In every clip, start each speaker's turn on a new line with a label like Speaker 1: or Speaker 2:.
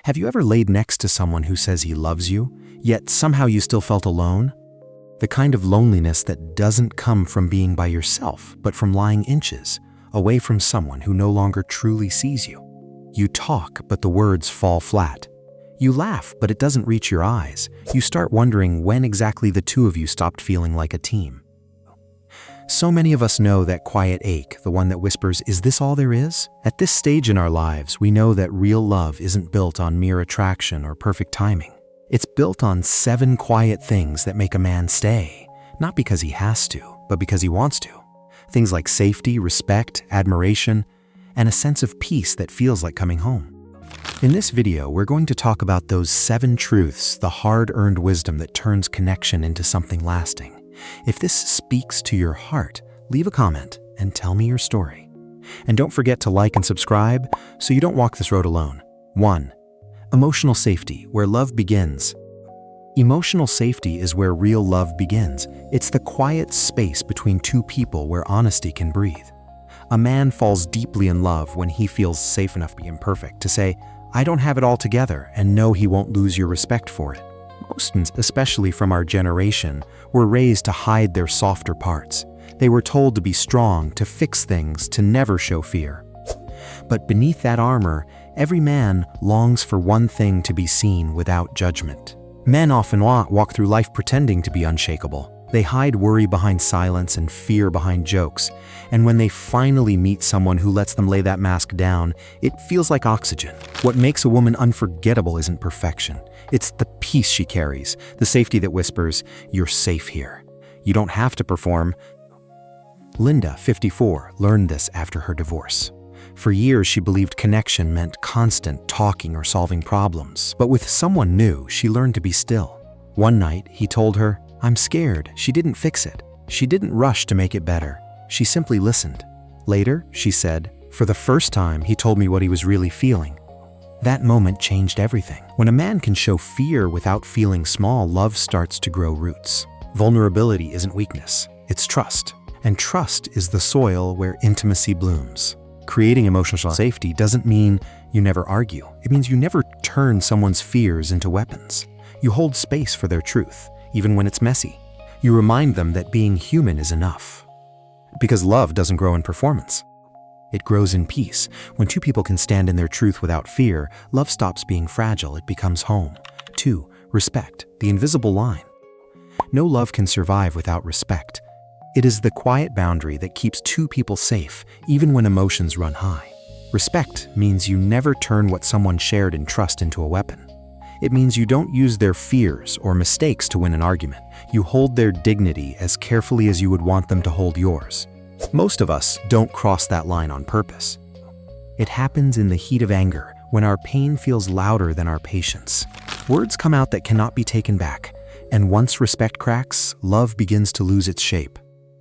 Speaker 1: Have you ever laid next to someone who says he loves you, yet somehow you still felt alone? The kind of loneliness that doesn't come from being by yourself, but from lying inches away from someone who no longer truly sees you. You talk, but the words fall flat. You laugh, but it doesn't reach your eyes. You start wondering when exactly the two of you stopped feeling like a team. So many of us know that quiet ache, the one that whispers, "Is this all there is?" At this stage in our lives, we know that real love isn't built on mere attraction or perfect timing. It's built on 7 quiet things that make a man stay, not because he has to, but because he wants to. Things like safety, respect, admiration, and a sense of peace that feels like coming home. In this video, we're going to talk about those 7 truths, the hard-earned wisdom that turns connection into something lasting. If this speaks to your heart, leave a comment and tell me your story. And don't forget to like and subscribe so you don't walk this road alone. 1. Emotional safety, where love begins. Emotional safety is where real love begins. It's the quiet space between two people where honesty can breathe. A man falls deeply in love when he feels safe enough to be imperfect, to say, "I don't have it all together," and know he won't lose your respect for it. Most men, especially from our generation, were raised to hide their softer parts. They were told to be strong, to fix things, to never show fear. But beneath that armor, every man longs for one thing: to be seen without judgment. Men often walk through life pretending to be unshakable. They hide worry behind silence and fear behind jokes. And when they finally meet someone who lets them lay that mask down, it feels like oxygen. What makes a woman unforgettable isn't perfection. It's the peace she carries, the safety that whispers, "You're safe here. You don't have to perform." Linda, 54, learned this after her divorce. For years, she believed connection meant constant talking or solving problems. But with someone new, she learned to be still. One night, he told her, "I'm scared." She didn't fix it. She didn't rush to make it better. She simply listened. Later, she said, "For the first time, he told me what he was really feeling." That moment changed everything. When a man can show fear without feeling small, love starts to grow roots. Vulnerability isn't weakness, it's trust. And trust is the soil where intimacy blooms. Creating emotional safety doesn't mean you never argue. It means you never turn someone's fears into weapons. You hold space for their truth, even when it's messy. You remind them that being human is enough. Because love doesn't grow in performance. It grows in peace. When two people can stand in their truth without fear, love stops being fragile, it becomes home. 2. Respect, the invisible line. No love can survive without respect. It is the quiet boundary that keeps two people safe, even when emotions run high. Respect means you never turn what someone shared in trust into a weapon. It means you don't use their fears or mistakes to win an argument. You hold their dignity as carefully as you would want them to hold yours. Most of us don't cross that line on purpose. It happens in the heat of anger, when our pain feels louder than our patience. Words come out that cannot be taken back, and once respect cracks, love begins to lose its shape.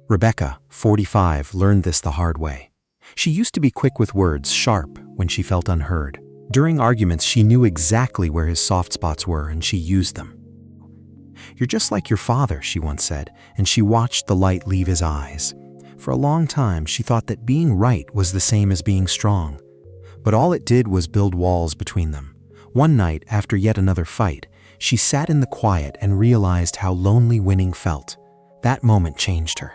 Speaker 1: Rebecca, 45, learned this the hard way. She used to be quick with words, sharp when she felt unheard. During arguments, she knew exactly where his soft spots were, and she used them. "You're just like your father," she once said, and she watched the light leave his eyes. For a long time, she thought that being right was the same as being strong. But all it did was build walls between them. One night, after yet another fight, she sat in the quiet and realized how lonely winning felt. That moment changed her.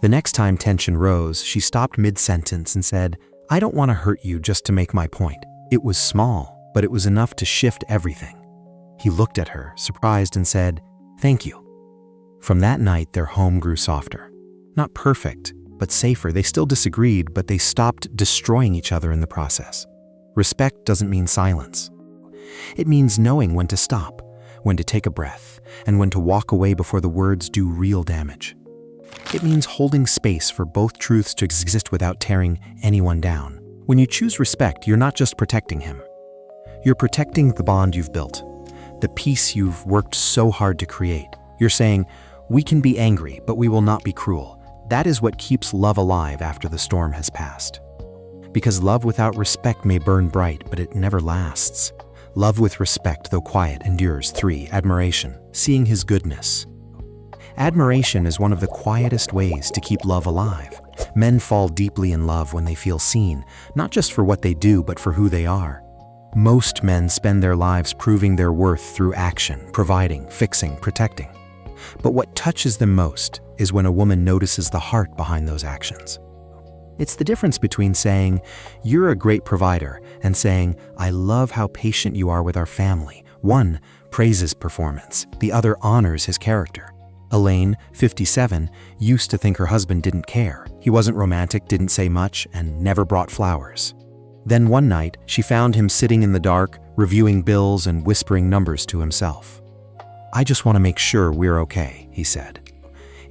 Speaker 1: The next time tension rose, she stopped mid-sentence and said, "I don't want to hurt you just to make my point." It was small, but it was enough to shift everything. He looked at her, surprised, and said, "Thank you." From that night, their home grew softer. Not perfect, but safer. They still disagreed, but they stopped destroying each other in the process. Respect doesn't mean silence. It means knowing when to stop, when to take a breath, and when to walk away before the words do real damage. It means holding space for both truths to exist without tearing anyone down. When you choose respect, you're not just protecting him. You're protecting the bond you've built, the peace you've worked so hard to create. You're saying, "We can be angry, but we will not be cruel." That is what keeps love alive after the storm has passed. Because love without respect may burn bright, but it never lasts. Love with respect, though quiet, endures. 3. Admiration, seeing his goodness. Admiration is one of the quietest ways to keep love alive. Men fall deeply in love when they feel seen, not just for what they do, but for who they are. Most men spend their lives proving their worth through action, providing, fixing, protecting. But what touches them most is when a woman notices the heart behind those actions. It's the difference between saying, "You're a great provider," and saying, "I love how patient you are with our family." One praises performance, the other honors his character. Elaine, 57, used to think her husband didn't care. He wasn't romantic, didn't say much, and never brought flowers. Then one night, she found him sitting in the dark, reviewing bills and whispering numbers to himself. "I just want to make sure we're okay," he said.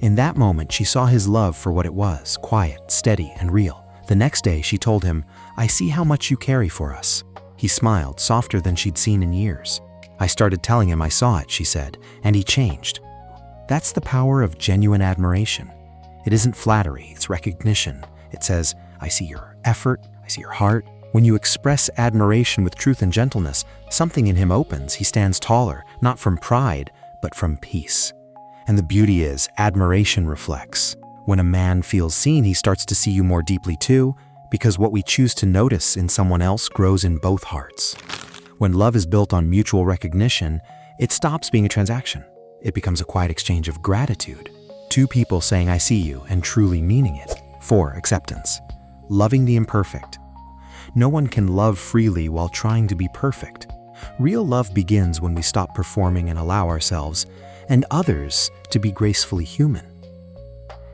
Speaker 1: In that moment, she saw his love for what it was, quiet, steady, and real. The next day, she told him, "I see how much you carry for us." He smiled, softer than she'd seen in years. "I started telling him I saw it," she said, "and he changed." That's the power of genuine admiration. It isn't flattery, it's recognition. It says, "I see your effort, I see your heart." When you express admiration with truth and gentleness, something in him opens. He stands taller, not from pride, but from peace. And the beauty is, admiration reflects. When a man feels seen, he starts to see you more deeply too, because what we choose to notice in someone else grows in both hearts. When love is built on mutual recognition, it stops being a transaction. It becomes a quiet exchange of gratitude. Two people saying "I see you" and truly meaning it. 4. Acceptance. Loving the imperfect. No one can love freely while trying to be perfect. Real love begins when we stop performing and allow ourselves and others to be gracefully human.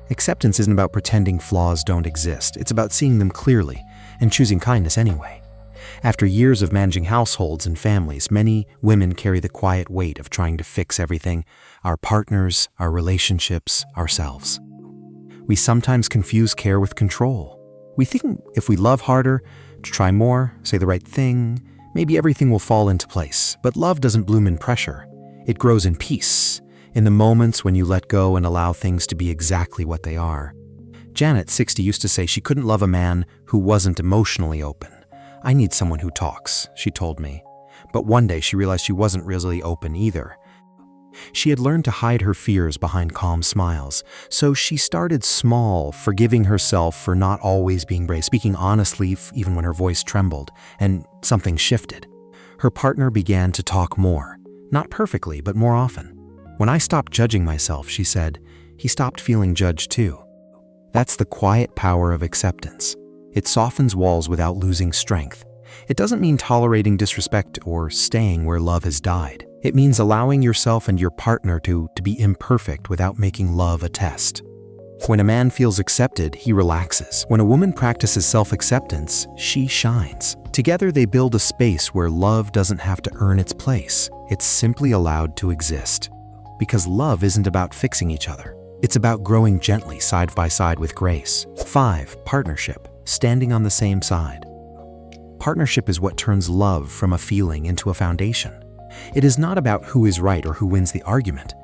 Speaker 1: Acceptance isn't about pretending flaws don't exist. It's about seeing them clearly and choosing kindness anyway. After years of managing households and families, many women carry the quiet weight of trying to fix everything: our partners, our relationships, ourselves. We sometimes confuse care with control. We think if we love harder, to try more, say the right thing, maybe everything will fall into place. But love doesn't bloom in pressure. It grows in peace, in the moments when you let go and allow things to be exactly what they are. Janet, 60, used to say she couldn't love a man who wasn't emotionally open. "I need someone who talks," she told me. But one day she realized she wasn't really open either. She had learned to hide her fears behind calm smiles, so she started small, forgiving herself for not always being brave, speaking honestly even when her voice trembled, and something shifted. Her partner began to talk more, not perfectly, but more often. "When I stopped judging myself," she said, "he stopped feeling judged too." That's the quiet power of acceptance. It softens walls without losing strength. It doesn't mean tolerating disrespect or staying where love has died. It means allowing yourself and your partner to be imperfect without making love a test. When a man feels accepted, he relaxes. When a woman practices self-acceptance, she shines. Together they build a space where love doesn't have to earn its place. It's simply allowed to exist. Because love isn't about fixing each other. It's about growing gently side by side with grace. 5. Partnership. Standing on the same side. Partnership is what turns love from a feeling into a foundation. It is not about who is right or who wins the argument.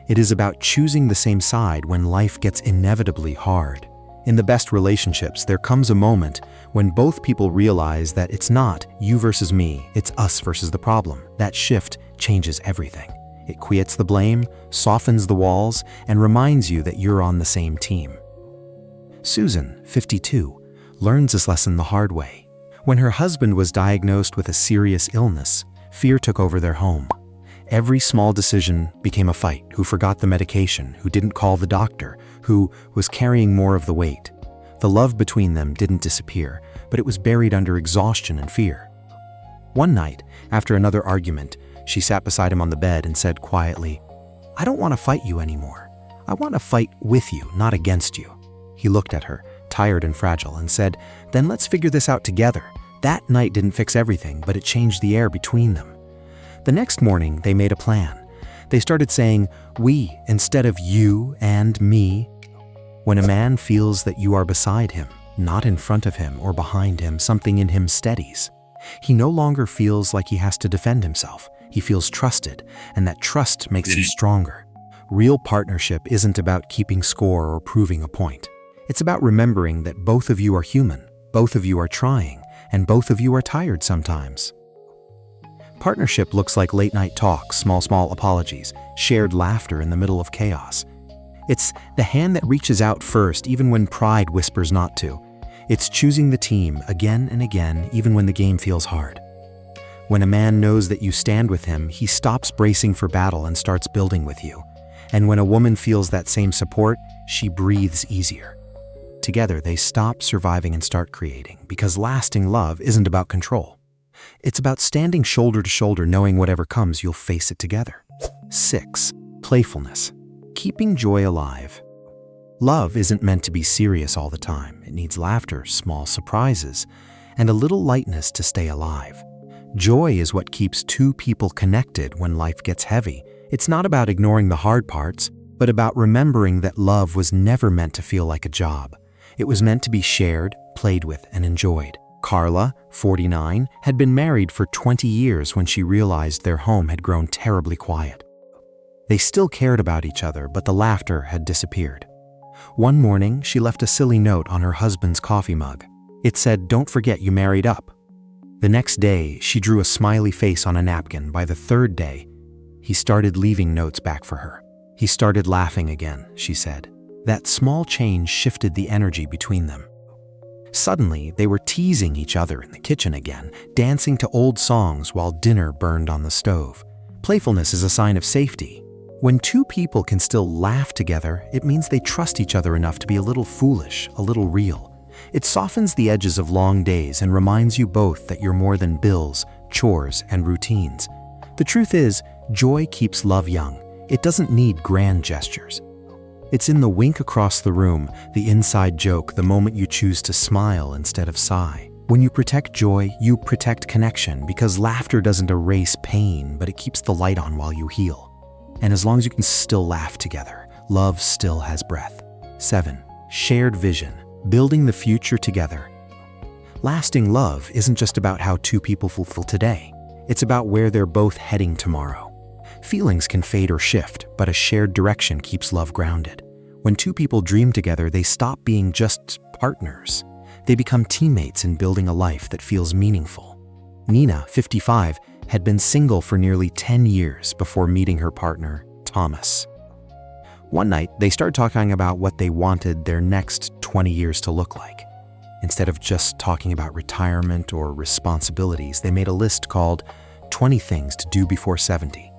Speaker 1: It is about choosing the same side when life gets inevitably hard. In the best relationships, there comes a moment when both people realize that it's not you versus me, it's us versus the problem. That shift changes everything. It quiets the blame, softens the walls, and reminds you that you're on the same team. Susan, 52, learns this lesson the hard way. When her husband was diagnosed with a serious illness, fear took over their home. Every small decision became a fight: who forgot the medication, who didn't call the doctor, who was carrying more of the weight. The love between them didn't disappear, but it was buried under exhaustion and fear. One night, after another argument, she sat beside him on the bed and said quietly, "I don't want to fight you anymore. I want to fight with you, not against you." He looked at her, tired and fragile, and said, "Then let's figure this out together." That night didn't fix everything, but it changed the air between them. The next morning, they made a plan. They started saying, "we," instead of "you" and "me." When a man feels that you are beside him, not in front of him or behind him, something in him steadies. He no longer feels like he has to defend himself. He feels trusted, and that trust makes him stronger. Real partnership isn't about keeping score or proving a point. It's about remembering that both of you are human, both of you are trying, and both of you are tired sometimes. Partnership looks like late-night talks, small apologies, shared laughter in the middle of chaos. It's the hand that reaches out first, even when pride whispers not to. It's choosing the team again and again, even when the game feels hard. When a man knows that you stand with him, he stops bracing for battle and starts building with you. And when a woman feels that same support, she breathes easier. Together, they stop surviving and start creating, because lasting love isn't about control. It's about standing shoulder to shoulder, knowing whatever comes, you'll face it together. 6. Playfulness. Keeping joy alive. Love isn't meant to be serious all the time. It needs laughter, small surprises, and a little lightness to stay alive. Joy is what keeps two people connected when life gets heavy. It's not about ignoring the hard parts, but about remembering that love was never meant to feel like a job. It was meant to be shared, played with, and enjoyed. Carla, 49, had been married for 20 years when she realized their home had grown terribly quiet. They still cared about each other, but the laughter had disappeared. One morning, she left a silly note on her husband's coffee mug. It said, "Don't forget you married up." The next day, she drew a smiley face on a napkin. By the third day, he started leaving notes back for her. He started laughing again, she said. That small change shifted the energy between them. Suddenly, they were teasing each other in the kitchen again, dancing to old songs while dinner burned on the stove. Playfulness is a sign of safety. When two people can still laugh together, it means they trust each other enough to be a little foolish, a little real. It softens the edges of long days and reminds you both that you're more than bills, chores, and routines. The truth is, joy keeps love young. It doesn't need grand gestures. It's in the wink across the room, the inside joke, the moment you choose to smile instead of sigh. When you protect joy, you protect connection, because laughter doesn't erase pain, but it keeps the light on while you heal. And as long as you can still laugh together, love still has breath. 7. Shared vision. Building the future together. Lasting love isn't just about how two people fulfill today. It's about where they're both heading tomorrow. Feelings can fade or shift, but a shared direction keeps love grounded. When two people dream together, they stop being just partners. They become teammates in building a life that feels meaningful. Nina, 55, had been single for nearly 10 years before meeting her partner, Thomas. One night, they started talking about what they wanted their next 20 years to look like. Instead of just talking about retirement or responsibilities, they made a list called 20 Things to Do Before 70.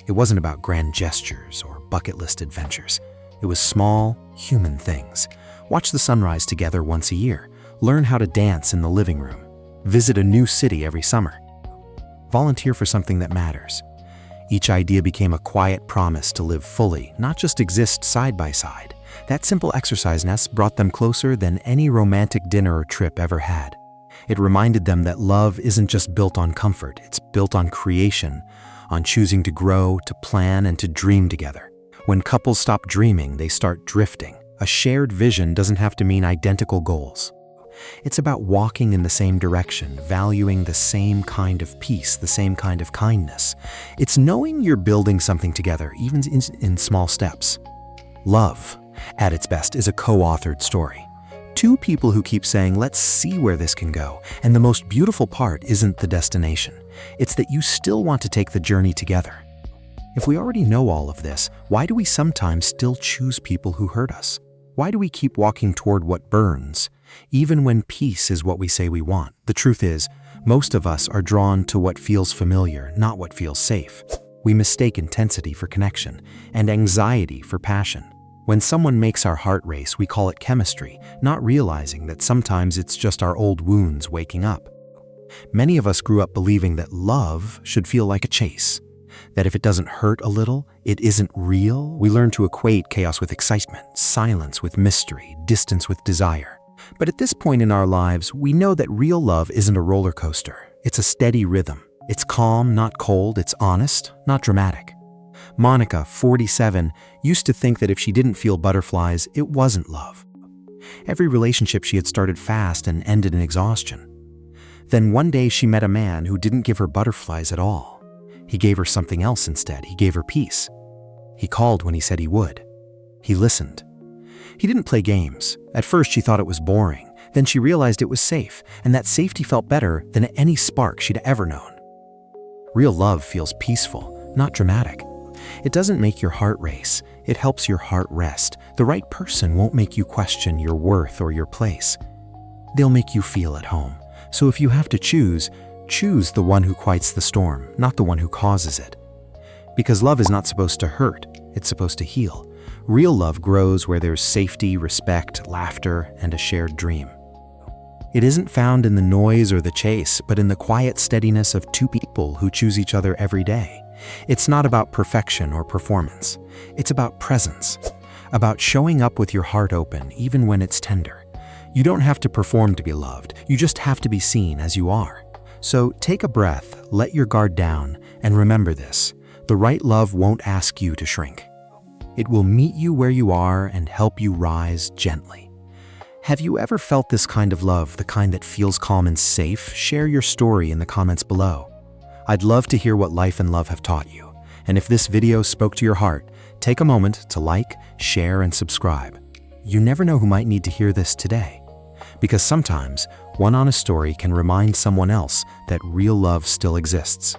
Speaker 1: It wasn't about grand gestures or bucket list adventures. It was small, human things. Watch the sunrise together once a year. Learn how to dance in the living room. Visit a new city every summer. Volunteer for something that matters. Each idea became a quiet promise to live fully, not just exist side by side. That simple exercise brought them closer than any romantic dinner or trip ever had. It reminded them that love isn't just built on comfort, it's built on creation, on choosing to grow, to plan, and to dream together. When couples stop dreaming, they start drifting. A shared vision doesn't have to mean identical goals. It's about walking in the same direction, valuing the same kind of peace, the same kind of kindness. It's knowing you're building something together, even in small steps. Love, at its best, is a co-authored story. Two people who keep saying, let's see where this can go. And the most beautiful part isn't the destination. It's that you still want to take the journey together. If we already know all of this, why do we sometimes still choose people who hurt us? Why do we keep walking toward what burns, even when peace is what we say we want? The truth is, most of us are drawn to what feels familiar, not what feels safe. We mistake intensity for connection and anxiety for passion. When someone makes our heart race, we call it chemistry, not realizing that sometimes it's just our old wounds waking up. Many of us grew up believing that love should feel like a chase, that if it doesn't hurt a little, it isn't real. We learn to equate chaos with excitement, silence with mystery, distance with desire. But at this point in our lives, we know that real love isn't a roller coaster. It's a steady rhythm. It's calm, not cold. It's honest, not dramatic. Monica, 47, used to think that if she didn't feel butterflies, it wasn't love. Every relationship she had started fast and ended in exhaustion. Then one day she met a man who didn't give her butterflies at all. He gave her something else instead. He gave her peace. He called when he said he would. He listened. He didn't play games. At first she thought it was boring. Then she realized it was safe, and that safety felt better than any spark she'd ever known. Real love feels peaceful, not dramatic. It doesn't make your heart race. It helps your heart rest. The right person won't make you question your worth or your place. They'll make you feel at home. So if you have to choose Choose the one who quiets the storm, not the one who causes it. Because love is not supposed to hurt, it's supposed to heal. Real love grows where there's safety, respect, laughter, and a shared dream. It isn't found in the noise or the chase, but in the quiet steadiness of two people who choose each other every day. It's not about perfection or performance. It's about presence, about showing up with your heart open, even when it's tender. You don't have to perform to be loved. You just have to be seen as you are. So take a breath, let your guard down, and remember this: the right love won't ask you to shrink. It will meet you where you are and help you rise gently. Have you ever felt this kind of love, the kind that feels calm and safe? Share your story in the comments below. I'd love to hear what life and love have taught you. And if this video spoke to your heart, take a moment to like, share, and subscribe. You never know who might need to hear this today. Because sometimes, one honest story can remind someone else that real love still exists.